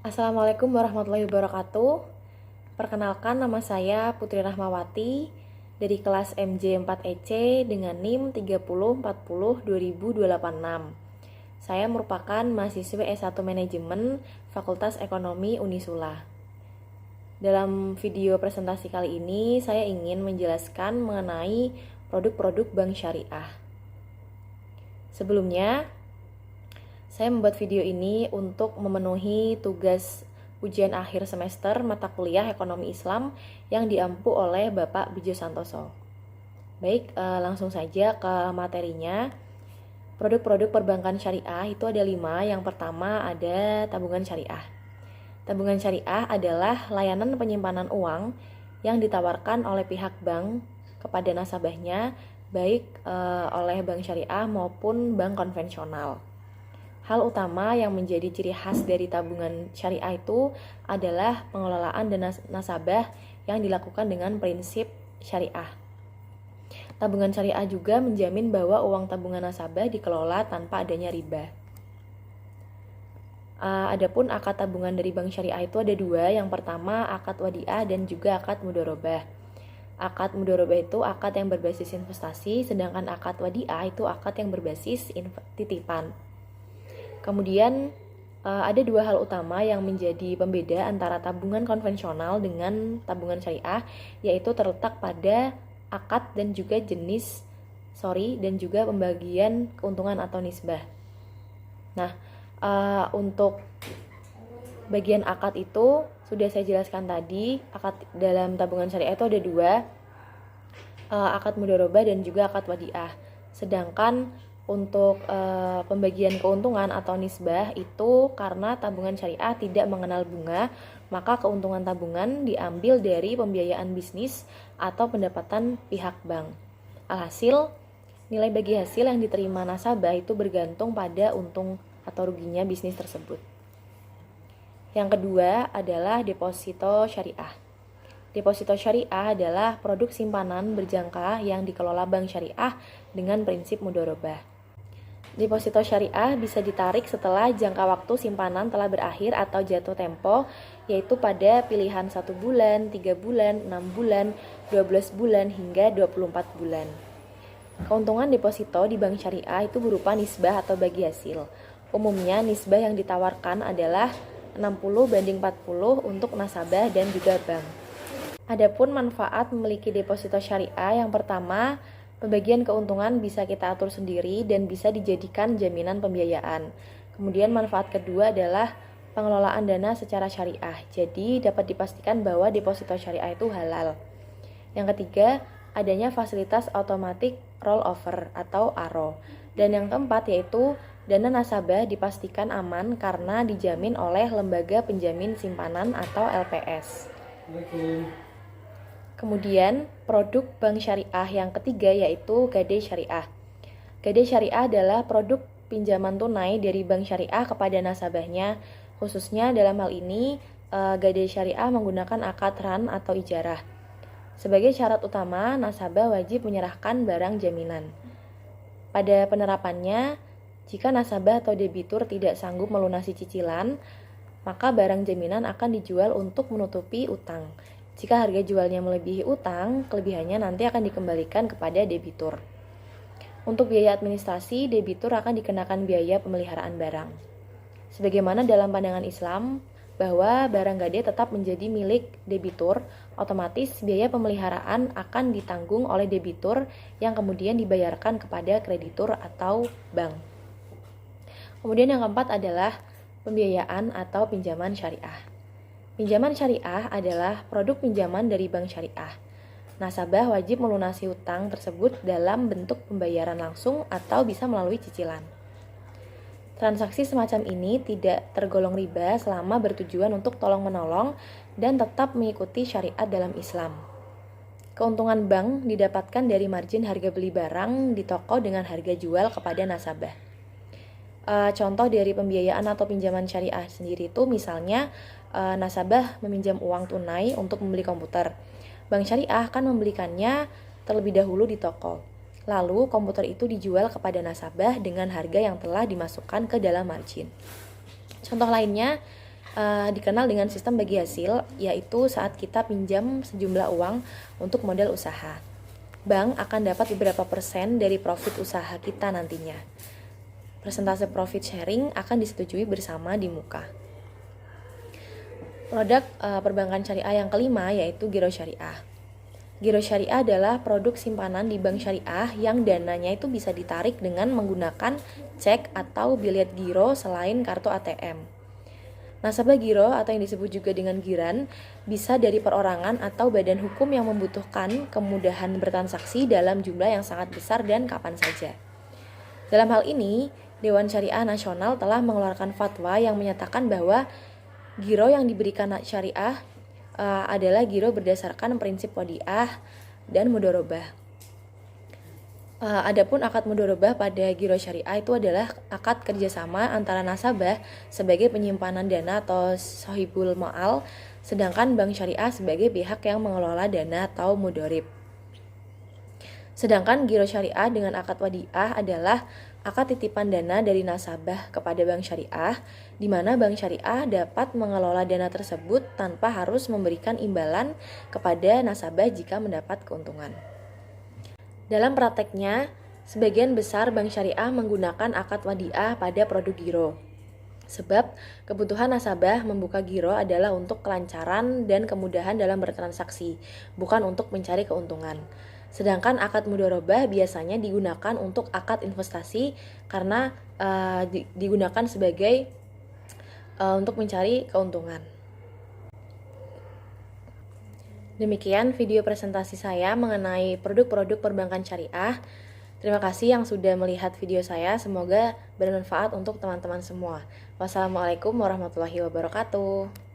Assalamualaikum warahmatullahi wabarakatuh. Perkenalkan, nama saya Putri Rahmawati dari kelas MJ4EC dengan NIM 30402026. Saya merupakan mahasiswa S1 Manajemen Fakultas Ekonomi Unisula. Dalam video presentasi kali ini, saya ingin menjelaskan mengenai produk-produk bank syariah. Sebelumnya, saya membuat video ini untuk memenuhi tugas ujian akhir semester mata kuliah Ekonomi Islam yang diampu oleh Bapak Bijo Santoso. Baik, langsung saja ke materinya. Produk-produk perbankan syariah itu ada 5. Yang pertama ada tabungan syariah. Tabungan syariah adalah layanan penyimpanan uang yang ditawarkan oleh pihak bank kepada nasabahnya, baik oleh bank syariah maupun bank konvensional. Hal utama yang menjadi ciri khas dari tabungan syariah itu adalah pengelolaan dana nasabah yang dilakukan dengan prinsip syariah. Tabungan syariah juga menjamin bahwa uang tabungan nasabah dikelola tanpa adanya riba. Adapun akad tabungan dari bank syariah itu ada 2. Yang pertama akad wadiah dan juga akad mudharabah. Akad mudharabah itu akad yang berbasis investasi, sedangkan akad wadiah itu akad yang berbasis titipan. Kemudian ada 2 hal utama yang menjadi pembeda antara tabungan konvensional dengan tabungan syariah, yaitu terletak pada akad dan juga dan juga pembagian keuntungan atau nisbah. Nah, untuk bagian akad itu sudah saya jelaskan tadi. Akad dalam tabungan syariah itu ada 2, akad mudharabah dan juga akad wadiah. Sedangkan untuk pembagian keuntungan atau nisbah itu karena tabungan syariah tidak mengenal bunga, maka keuntungan tabungan diambil dari pembiayaan bisnis atau pendapatan pihak bank. Alhasil, nilai bagi hasil yang diterima nasabah itu bergantung pada untung atau ruginya bisnis tersebut. Yang kedua adalah deposito syariah. Deposito syariah adalah produk simpanan berjangka yang dikelola bank syariah dengan prinsip mudharabah. Deposito syariah bisa ditarik setelah jangka waktu simpanan telah berakhir atau jatuh tempo, yaitu pada pilihan 1 bulan, 3 bulan, 6 bulan, 12 bulan, hingga 24 bulan. Keuntungan deposito di bank syariah itu berupa nisbah atau bagi hasil. Umumnya nisbah yang ditawarkan adalah 60/40 untuk nasabah dan juga bank. Adapun manfaat memiliki deposito syariah, yang pertama, pembagian keuntungan bisa kita atur sendiri dan bisa dijadikan jaminan pembiayaan. Kemudian manfaat kedua adalah pengelolaan dana secara syariah. Jadi dapat dipastikan bahwa deposito syariah itu halal. Yang ketiga, adanya fasilitas automatic rollover atau ARO. Dan yang keempat yaitu dana nasabah dipastikan aman karena dijamin oleh lembaga penjamin simpanan atau LPS. Kemudian, produk bank syariah yang ketiga yaitu Gade Syariah. Gade Syariah adalah produk pinjaman tunai dari bank syariah kepada nasabahnya. Khususnya dalam hal ini, Gade Syariah menggunakan akad ran atau ijarah. Sebagai syarat utama, nasabah wajib menyerahkan barang jaminan. Pada penerapannya, jika nasabah atau debitur tidak sanggup melunasi cicilan, maka barang jaminan akan dijual untuk menutupi utang. Jika harga jualnya melebihi utang, kelebihannya nanti akan dikembalikan kepada debitur. Untuk biaya administrasi, debitur akan dikenakan biaya pemeliharaan barang. Sebagaimana dalam pandangan Islam, bahwa barang gade tetap menjadi milik debitur, otomatis biaya pemeliharaan akan ditanggung oleh debitur yang kemudian dibayarkan kepada kreditur atau bank. Kemudian yang keempat adalah pembiayaan atau pinjaman syariah. Pinjaman syariah adalah produk pinjaman dari bank syariah. Nasabah wajib melunasi hutang tersebut dalam bentuk pembayaran langsung atau bisa melalui cicilan. Transaksi semacam ini tidak tergolong riba selama bertujuan untuk tolong-menolong dan tetap mengikuti syariat dalam Islam. Keuntungan bank didapatkan dari margin harga beli barang di toko dengan harga jual kepada nasabah. Contoh dari pembiayaan atau pinjaman syariah sendiri itu misalnya nasabah meminjam uang tunai untuk membeli komputer. Bank syariah akan membelikannya terlebih dahulu di toko. Lalu komputer itu dijual kepada nasabah dengan harga yang telah dimasukkan ke dalam margin. Contoh lainnya, dikenal dengan sistem bagi hasil, yaitu saat kita pinjam sejumlah uang untuk modal usaha. Bank akan dapat beberapa persen dari profit usaha kita nantinya. Persentase profit sharing akan disetujui bersama di muka. Produk perbankan syariah yang kelima yaitu giro syariah. Giro syariah adalah produk simpanan di bank syariah yang dananya itu bisa ditarik dengan menggunakan cek atau bilet giro selain kartu ATM. Nasabah giro atau yang disebut juga dengan giran bisa dari perorangan atau badan hukum yang membutuhkan kemudahan bertransaksi dalam jumlah yang sangat besar dan kapan saja. Dalam hal ini, Dewan Syariah Nasional telah mengeluarkan fatwa yang menyatakan bahwa giro yang diberikan syariah adalah giro berdasarkan prinsip wadiah dan mudorobah. Adapun akad mudorobah pada giro syariah itu adalah akad kerjasama antara nasabah sebagai penyimpanan dana atau sohibul ma'al, sedangkan bank syariah sebagai pihak yang mengelola dana atau mudorib. Sedangkan giro syariah dengan akad wadiah adalah akad titipan dana dari nasabah kepada bank syariah, di mana bank syariah dapat mengelola dana tersebut tanpa harus memberikan imbalan kepada nasabah jika mendapat keuntungan. Dalam prakteknya, sebagian besar bank syariah menggunakan akad wadiah pada produk giro. Sebab kebutuhan nasabah membuka giro adalah untuk kelancaran dan kemudahan dalam bertransaksi, bukan untuk mencari keuntungan. Sedangkan akad mudorobah biasanya digunakan untuk akad investasi karena digunakan sebagai untuk mencari keuntungan. Demikian video presentasi saya mengenai produk-produk perbankan syariah. Terima kasih yang sudah melihat video saya, semoga bermanfaat untuk teman-teman semua. Wassalamualaikum warahmatullahi wabarakatuh.